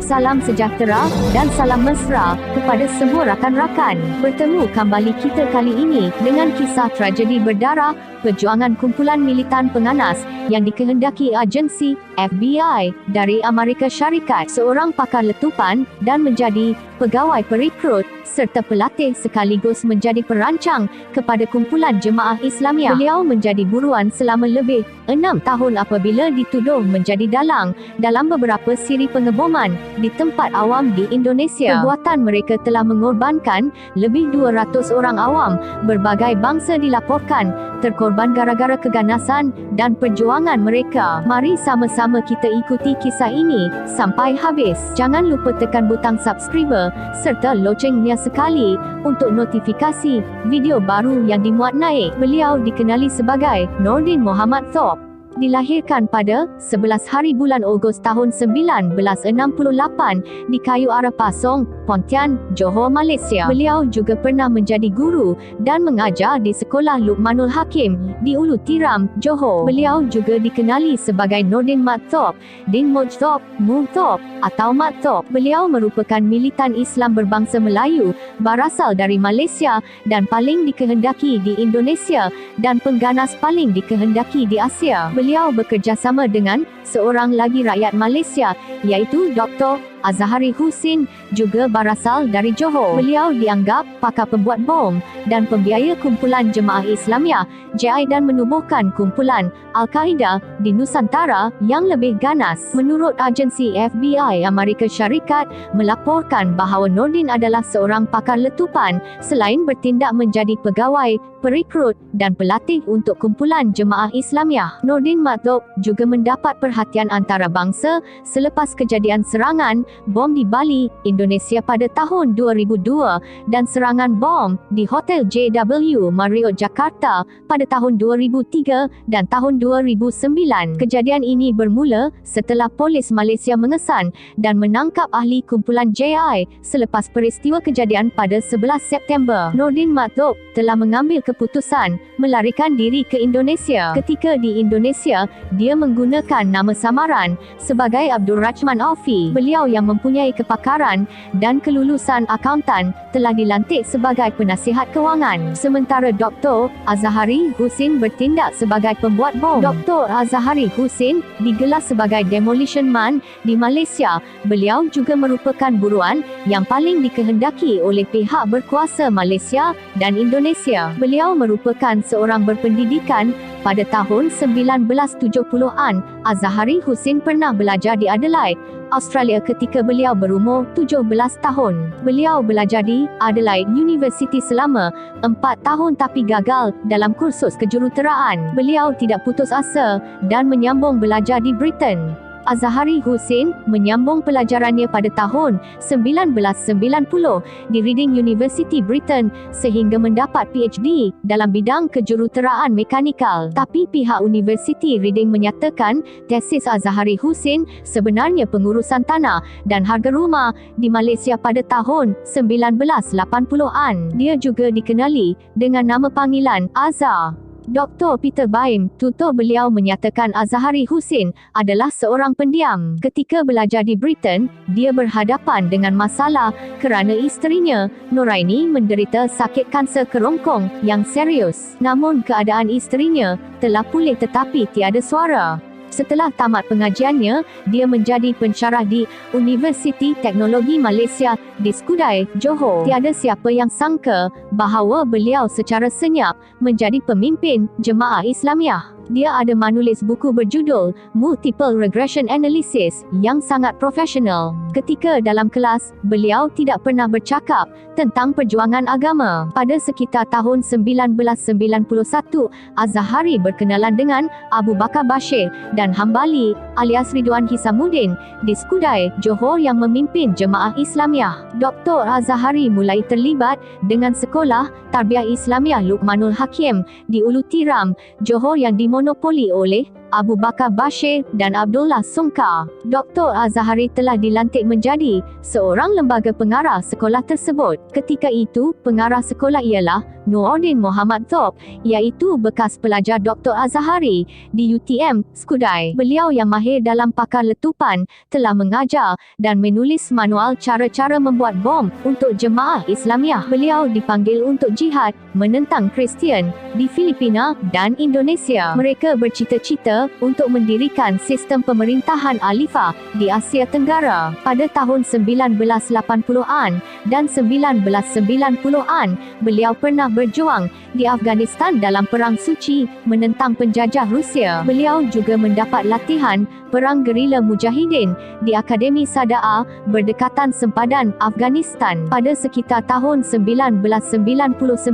Salam sejahtera dan salam mesra kepada semua rakan-rakan. Bertemu kembali kita kali ini dengan kisah tragedi berdarah perjuangan kumpulan militan penganas yang dikehendaki agensi FBI dari Amerika Syarikat. Seorang pakar letupan dan menjadi pegawai perekrut serta pelatih sekaligus menjadi perancang kepada kumpulan Jemaah Islamiah. Beliau menjadi buruan selama lebih 6 tahun apabila dituduh menjadi dalang dalam beberapa siri pengeboman di tempat awam di Indonesia. Perbuatan mereka telah mengorbankan lebih 200 orang awam berbagai bangsa dilaporkan terkorban gara-gara keganasan dan perjuangan mereka. Mari sama-sama kita ikuti kisah ini sampai habis. Jangan lupa tekan butang subscriber serta loncengnya sekali untuk notifikasi video baru yang dimuat naik. Beliau dikenali sebagai Nordin Muhammad Thorpe. Dilahirkan pada 11 hari bulan Ogos tahun 1968 di Kayu Arah Pasong, Pontian, Johor, Malaysia. Beliau juga pernah menjadi guru dan mengajar di Sekolah Luqmanul Hakim di Ulu Tiram, Johor. Beliau juga dikenali sebagai Nordin Mat Thorpe, Din Moj Thorpe, Mu Thorpe atau Mat Thorpe. Beliau merupakan militan Islam berbangsa Melayu berasal dari Malaysia dan paling dikehendaki di Indonesia dan pengganas paling dikehendaki di Asia. Beliau bekerjasama dengan seorang lagi rakyat Malaysia iaitu Dr. Azahari Husin, juga berasal dari Johor. Beliau dianggap pakar pembuat bom dan pembiaya kumpulan Jemaah Islamiah JI dan menubuhkan kumpulan Al-Qaeda di Nusantara yang lebih ganas. Menurut agensi FBI Amerika Syarikat melaporkan bahawa Nordin adalah seorang pakar letupan selain bertindak menjadi pegawai, perekrut dan pelatih untuk kumpulan Jemaah Islamiah. Nordin Mat Thorpe juga mendapat perhatian antarabangsa selepas kejadian serangan bom di Bali, Indonesia pada tahun 2002 dan serangan bom di Hotel JW Marriott Jakarta pada tahun 2003 dan tahun 2009. Kejadian ini bermula setelah polis Malaysia mengesan dan menangkap ahli kumpulan JI selepas peristiwa kejadian pada 11 September. Nordin Mat Thorpe telah mengambil keputusan melarikan diri ke Indonesia. Ketika di Indonesia, dia menggunakan nama samaran sebagai Abdul Rachman Aufi. Beliau yang mempunyai kepakaran dan kelulusan akuntan telah dilantik sebagai penasihat kewangan. Sementara Dr. Azahari Husin bertindak sebagai pembuat bom. Dr. Azahari Husin digelar sebagai Demolition Man di Malaysia. Beliau juga merupakan buruan yang paling dikehendaki oleh pihak berkuasa Malaysia dan Indonesia. Beliau merupakan seorang berpendidikan. Pada tahun 1970-an, Azahari Husin pernah belajar di Adelaide, Australia ketika beliau berumur 17 tahun. Beliau belajar di Adelaide University selama 4 tahun tapi gagal dalam kursus kejuruteraan. Beliau tidak putus asa dan menyambung belajar di Britain. Azahari Husin menyambung pelajarannya pada tahun 1990 di Reading University, Britain sehingga mendapat PhD dalam bidang kejuruteraan mekanikal. Tapi pihak University Reading menyatakan tesis Azahari Husin sebenarnya pengurusan tanah dan harga rumah di Malaysia pada tahun 1980-an. Dia juga dikenali dengan nama panggilan Azhar. Dr. Peter Baim, tutor beliau menyatakan Azahari Husin adalah seorang pendiam. Ketika belajar di Britain, dia berhadapan dengan masalah kerana isterinya, Noraini, menderita sakit kanser kerongkong yang serius. Namun keadaan isterinya telah pulih tetapi tiada suara. Setelah tamat pengajiannya, dia menjadi pensyarah di Universiti Teknologi Malaysia di Skudai, Johor. Tiada siapa yang sangka bahawa beliau secara senyap menjadi pemimpin Jemaah Islamiah. Dia ada menulis buku berjudul Multiple Regression Analysis yang sangat profesional. Ketika dalam kelas, beliau tidak pernah bercakap tentang perjuangan agama. Pada sekitar tahun 1991, Azahari berkenalan dengan Abu Bakar Bashir dan Hambali alias Ridwan Hisamuddin di Skudai, Johor yang memimpin Jemaah Islamiah. Dr. Azahari mulai terlibat dengan sekolah Tarbiyah Islamiah Luqmanul Hakim di Ulu Tiram, Johor yang dimonopoli oleh Abu Bakar Bashir dan Abdullah Sungkar. Dr. Azhari telah dilantik menjadi seorang lembaga pengarah sekolah tersebut. Ketika itu, pengarah sekolah ialah Nuruddin Muhammad Thob, iaitu bekas pelajar Dr. Azhari di UTM, Skudai. Beliau yang mahir dalam pakar letupan telah mengajar dan menulis manual cara-cara membuat bom untuk jemaah Islamiah. Beliau dipanggil untuk jihad menentang Kristian di Filipina dan Indonesia. Mereka bercita-cita untuk mendirikan sistem pemerintahan Alifah di Asia Tenggara. Pada tahun 1980-an dan 1990-an, beliau pernah berjuang di Afghanistan dalam Perang Suci menentang penjajah Rusia. Beliau juga mendapat latihan perang gerila mujahidin di Akademi Sada'a berdekatan sempadan Afghanistan. Pada sekitar tahun 1999,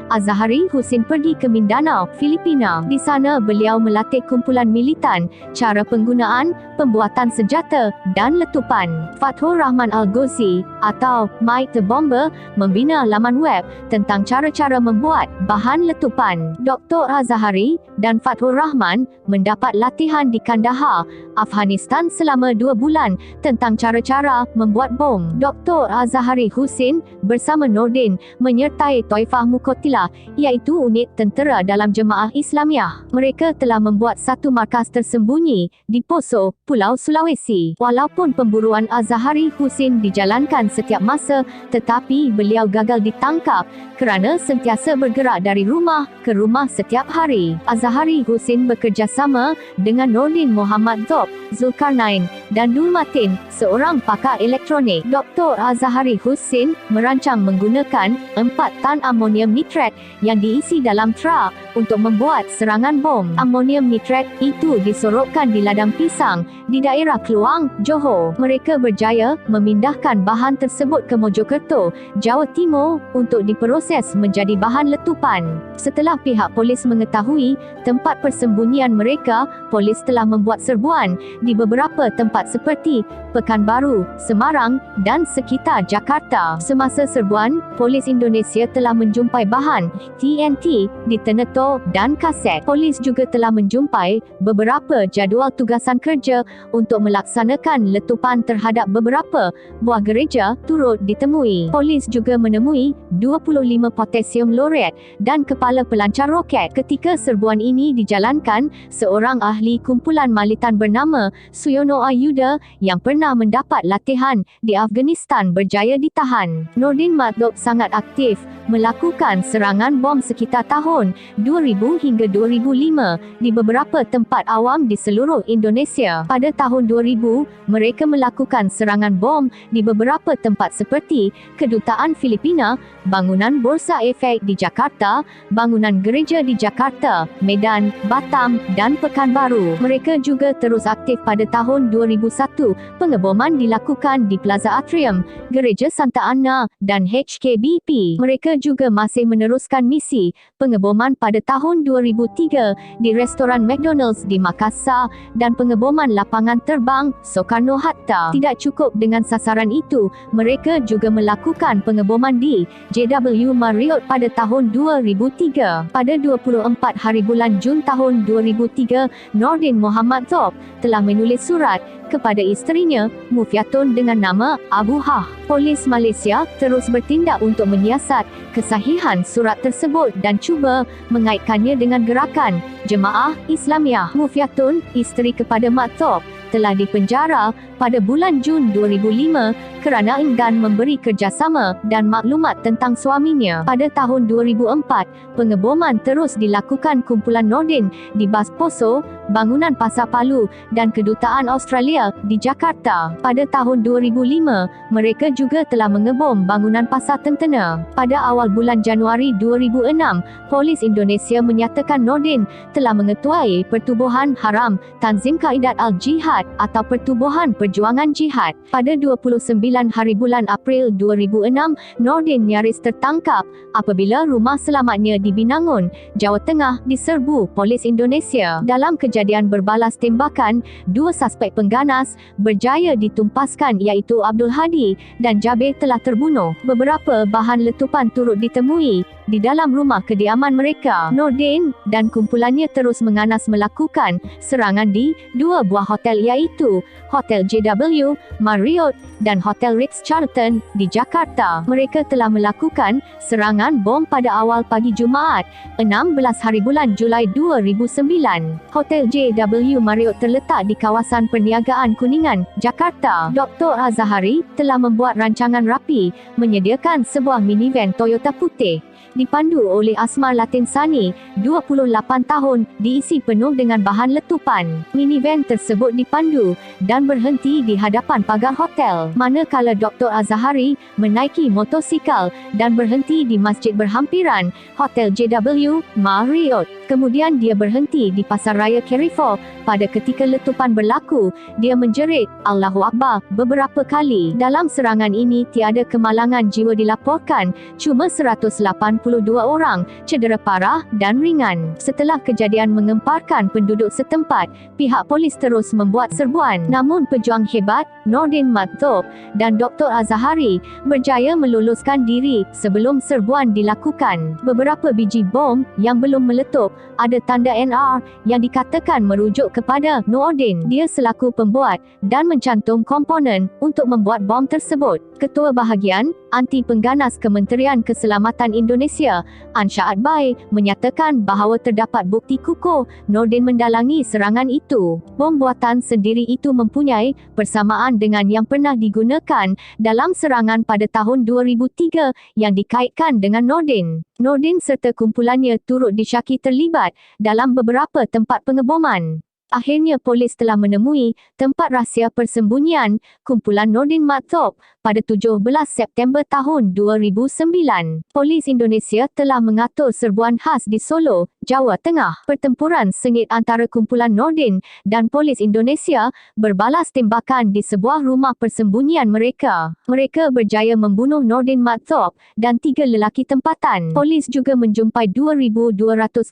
Azhari Husin pergi ke Mindanao, Filipina. Di sana beliau melatih kumpulan militan, cara penggunaan, pembuatan senjata dan letupan. Fathur Rahman Al-Ghozi atau Mike the Bomber membina laman web tentang cara-cara membuat bahan letupan. Dr. Azhari dan Fathur Rahman mendapat latihan di Kandahar, Afghanistan selama 2 bulan tentang cara-cara membuat bom. Dr. Azhari Husin bersama Nordin menyertai Taifah Muqatilah, iaitu unit tentera dalam Jemaah Islamiah. Mereka telah membuat satu markas tersembunyi di Poso, Pulau Sulawesi. Walaupun pemburuan Azhari Husin dijalankan setiap masa, tetapi beliau gagal ditangkap kerana sentiasa bergerak dari rumah ke rumah setiap hari. Azhari Husin bekerjasama dengan Nordin Muhammad Thob, Zulkarnain dan Nur Matin, seorang pakar elektronik. Dr. Azhari Husin merancang menggunakan 4 tan amonium nitrat yang diisi dalam trak untuk membuat serangan bom. Amonium nitrat itu disorokkan di ladang pisang di daerah Kluang, Johor. Mereka berjaya memindahkan bahan tersebut ke Mojokerto, Jawa Timur untuk diproses menjadi bahan letupan. Setelah pihak polis mengetahui tempat persembunyian mereka, polis telah membuat serbuan di beberapa tempat seperti Pekanbaru, Semarang dan sekitar Jakarta. Semasa serbuan, polis Indonesia telah menjumpai bahan TNT di Teneto dan kaset. Polis juga telah menjumpai beberapa jadual tugasan kerja untuk melaksanakan letupan terhadap beberapa buah gereja turut ditemui. Polis juga menemui 25 potasium loret dan kepala pelancar roket. Ketika serbuan ini dijalankan, seorang ahli kumpulan malitan bernama Suyono Ayuda yang pernah mendapat latihan di Afghanistan berjaya ditahan. Nordin Matlob sangat aktif melakukan serangan bom sekitar tahun 2000 hingga 2005 di beberapa tempat awam di seluruh Indonesia. Pada tahun 2000, mereka melakukan serangan bom di beberapa tempat seperti Kedutaan Filipina, bangunan Bursa Efek di Jakarta, bangunan gereja di Jakarta, Medan, Batam dan Pekanbaru. Mereka juga terus aktif pada tahun 2001. Pengeboman dilakukan di Plaza Atrium, Gereja Santa Ana dan HKBP. Mereka juga masih meneruskan misi pengeboman pada tahun 2003 di restoran McDonald's di Makassar dan pengeboman lapangan terbang Soekarno-Hatta. Tidak cukup dengan sasaran itu, mereka juga melakukan pengeboman di JW Marriott pada tahun 2003. Pada 24 hari bulan Jun tahun 2003, Nordin Muhammad Thob telah menulis surat kepada isterinya, Mufiatun, dengan nama Abu Hah. Polis Malaysia terus bertindak untuk menyiasat kesahihan surat tersebut dan cuba mengaitkannya dengan gerakan Jemaah Islamiah. Mufiatun, isteri kepada Mat Thob, telah dipenjara pada bulan Jun 2005 kerana enggan memberi kerjasama dan maklumat tentang suaminya. Pada tahun 2004, pengeboman terus dilakukan kumpulan Nordin di Bas Poso, bangunan Pasar Palu dan Kedutaan Australia di Jakarta. Pada tahun 2005, mereka juga telah mengebom bangunan Pasar Tentera. Pada awal bulan Januari 2006, Polis Indonesia menyatakan Nordin telah mengetuai Pertubuhan Haram Tanzim Kaidat Al-Jihad atau Pertubuhan Perjuangan Jihad. Pada 29 hari bulan April 2006, Nordin nyaris tertangkap apabila rumah selamatnya di Binangun, Jawa Tengah diserbu Polis Indonesia. Dalam kejadian berbalas tembakan, 2 suspek pengganas berjaya ditumpaskan iaitu Abdul Hadi dan Jabir telah terbunuh. Beberapa bahan letupan turut ditemui di dalam rumah kediaman mereka. Nordin dan kumpulannya terus menganas melakukan serangan di dua buah hotel iaitu Hotel JW, Marriott, dan Hotel Ritz-Carlton di Jakarta. Mereka telah melakukan serangan bom pada awal pagi Jumaat, 16 hari bulan Julai 2009. Hotel JW Marriott terletak di kawasan perniagaan Kuningan, Jakarta. Dr. Azahari telah membuat rancangan rapi menyediakan sebuah minivan Toyota putih dipandu oleh Asmar Latinsani, 28 tahun, diisi penuh dengan bahan letupan. Minivan tersebut dipandu dan berhenti di hadapan pagar hotel, manakala Dr. Azahari menaiki motosikal dan berhenti di masjid berhampiran Hotel JW Marriott. Kemudian dia berhenti di Pasar Raya Carrefour. Pada ketika letupan berlaku, dia menjerit Allahu Akbar beberapa kali. Dalam serangan ini tiada kemalangan jiwa dilaporkan, cuma 182 orang cedera parah dan ringan. Setelah kejadian mengemparkan penduduk setempat, pihak polis terus membuat serbuan. Namun pejuang hebat Nordin Maktub dan Dr. Azahari berjaya meluluskan diri sebelum serbuan dilakukan. Beberapa biji bom yang belum meletup ada tanda NR yang dikatakan merujuk kepada Nordin. Dia selaku pembuat dan mencantum komponen untuk membuat bom tersebut. Ketua Bahagian Anti Pengganas Kementerian Keselamatan Indonesia, Ansyaad Bai, menyatakan bahawa terdapat bukti kukuh Nordin mendalangi serangan itu. Bom buatan sendiri itu mempunyai persamaan dengan yang pernah digunakan dalam serangan pada tahun 2003 yang dikaitkan dengan Nordin. Nordin serta kumpulannya turut disyaki terlibat dalam beberapa tempat pengeboman. Akhirnya polis telah menemui tempat rahsia persembunyian kumpulan Nordin Maktub pada 17 September tahun 2009. Polis Indonesia telah mengatur serbuan khas di Solo, Jawa Tengah. Pertempuran sengit antara kumpulan Nordin dan polis Indonesia berbalas tembakan di sebuah rumah persembunyian mereka. Mereka berjaya membunuh Nordin Maktub dan 3 lelaki tempatan. Polis juga menjumpai 2,200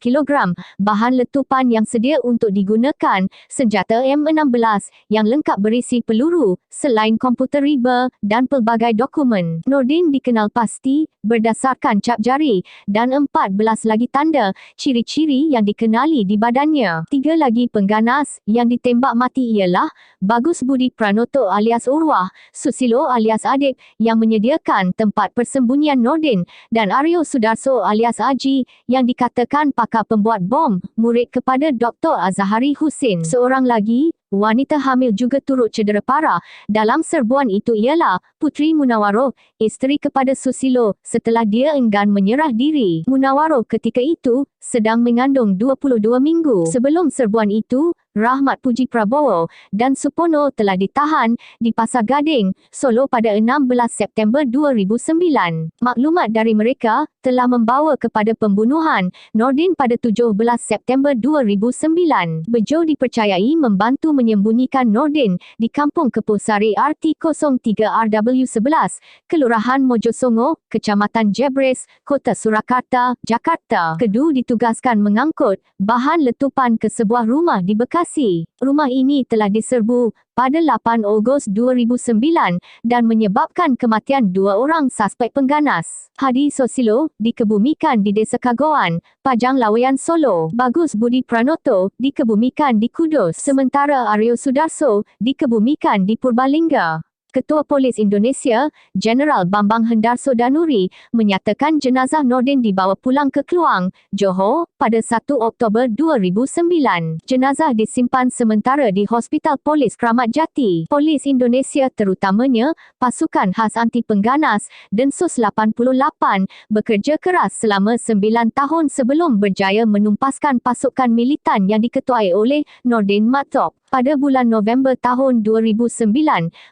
kilogram bahan letupan yang sedia untuk digunakan senjata M16 yang lengkap berisi peluru, selain komputer riba dan pelbagai dokumen. Nordin dikenal pasti berdasarkan cap jari dan 14 lagi tanda ciri-ciri yang dikenali di badannya. 3 lagi pengganas yang ditembak mati ialah Bagus Budi Pranoto alias Urwah, Susilo alias Adib yang menyediakan tempat persembunyian Nordin, dan Aryo Sudarso alias Aji yang dikatakan pakar pembuat bom, murid kepada Dr. Azahari Husin. Seorang lagi wanita hamil juga turut cedera parah dalam serbuan itu ialah Putri Munawaroh, isteri kepada Susilo, setelah dia enggan menyerah diri. Munawaroh ketika itu sedang mengandung 22 minggu. Sebelum serbuan itu, Rahmat Puji Prabowo dan Supono telah ditahan di Pasar Gading, Solo pada 16 September 2009. Maklumat dari mereka telah membawa kepada pembunuhan Nordin pada 17 September 2009. Bejo dipercayai membantu menyembunyikan Nordin di Kampung Kepusari RT03RW11, Kelurahan Mojosongo, Kecamatan Jebres, Kota Surakarta, Jakarta. Kedu ditugaskan mengangkut bahan letupan ke sebuah rumah di Bekasi. Rumah ini telah diserbu pada 8 Ogos 2009 dan menyebabkan kematian 2 orang suspek pengganas. Hadi Sosilo dikebumikan di Desa Kagoan, Pajang Laweyan, Solo. Bagus Budi Pranoto dikebumikan di Kudus, sementara Aryo Sudarso dikebumikan di Purbalingga. Ketua Polis Indonesia, Jeneral Bambang Hendarso Danuri, menyatakan jenazah Nordin dibawa pulang ke Kluang, Johor, pada 1 Oktober 2009. Jenazah disimpan sementara di Hospital Polis Kramat Jati. Polis Indonesia terutamanya pasukan khas anti pengganas Densus 88 bekerja keras selama 9 tahun sebelum berjaya menumpaskan pasukan militan yang diketuai oleh Nordin Maktub. Pada bulan November tahun 2009,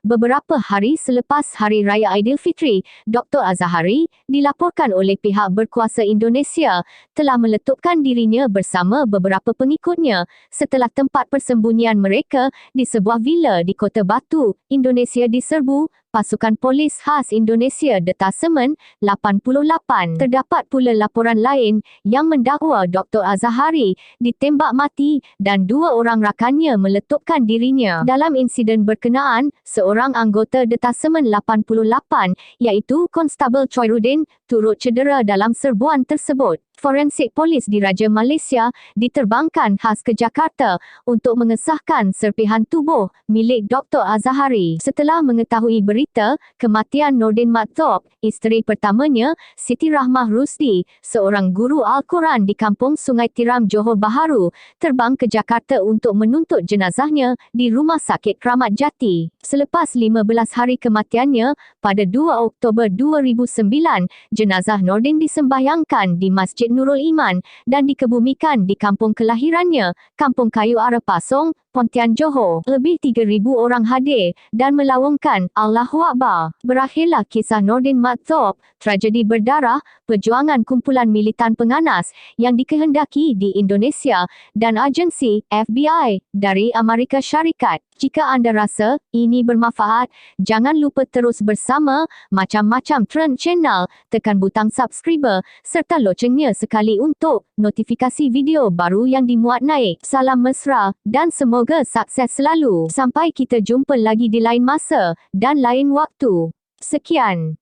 beberapa hari selepas Hari Raya Aidilfitri, Dr. Azahari dilaporkan oleh pihak berkuasa Indonesia telah meletupkan dirinya bersama beberapa pengikutnya setelah tempat persembunyian mereka di sebuah villa di Kota Batu, Indonesia diserbu Pasukan Polis Khas Indonesia Detasemen 88. Terdapat pula laporan lain yang mendakwa Dr. Azhari ditembak mati dan 2 orang rakannya meletupkan dirinya. Dalam insiden berkenaan, seorang anggota Detasemen 88 iaitu Konstabel Choirudin turut cedera dalam serbuan tersebut. Forensik Polis Diraja Malaysia diterbangkan khas ke Jakarta untuk mengesahkan serpihan tubuh milik Dr. Azhari. Setelah mengetahui berita kematian Nordin Maktub, isteri pertamanya, Siti Rahmah Rusdi, seorang guru Al-Quran di Kampung Sungai Tiram, Johor Bahru, terbang ke Jakarta untuk menuntut jenazahnya di Rumah Sakit Kramat Jati. Selepas 15 hari kematiannya, pada 2 Oktober 2009, jenazah Nordin disembahyangkan di Masjid Nurul Iman dan dikebumikan di kampung kelahirannya, Kampung Kayu Ara Pasong, Pontian, Johor. Lebih 3,000 orang hadir dan melawungkan Allahu Akbar. Berakhirlah kisah Nordin Maktub, tragedi berdarah, perjuangan kumpulan militan penganas yang dikehendaki di Indonesia dan agensi FBI dari Amerika Syarikat. Jika anda rasa ini bermanfaat, jangan lupa terus bersama Macam-Macam Trend Channel, tekan butang subscriber serta loncengnya sekali untuk notifikasi video baru yang dimuat naik. Salam mesra dan semoga sukses selalu. Sampai kita jumpa lagi di lain masa dan lain waktu. Sekian.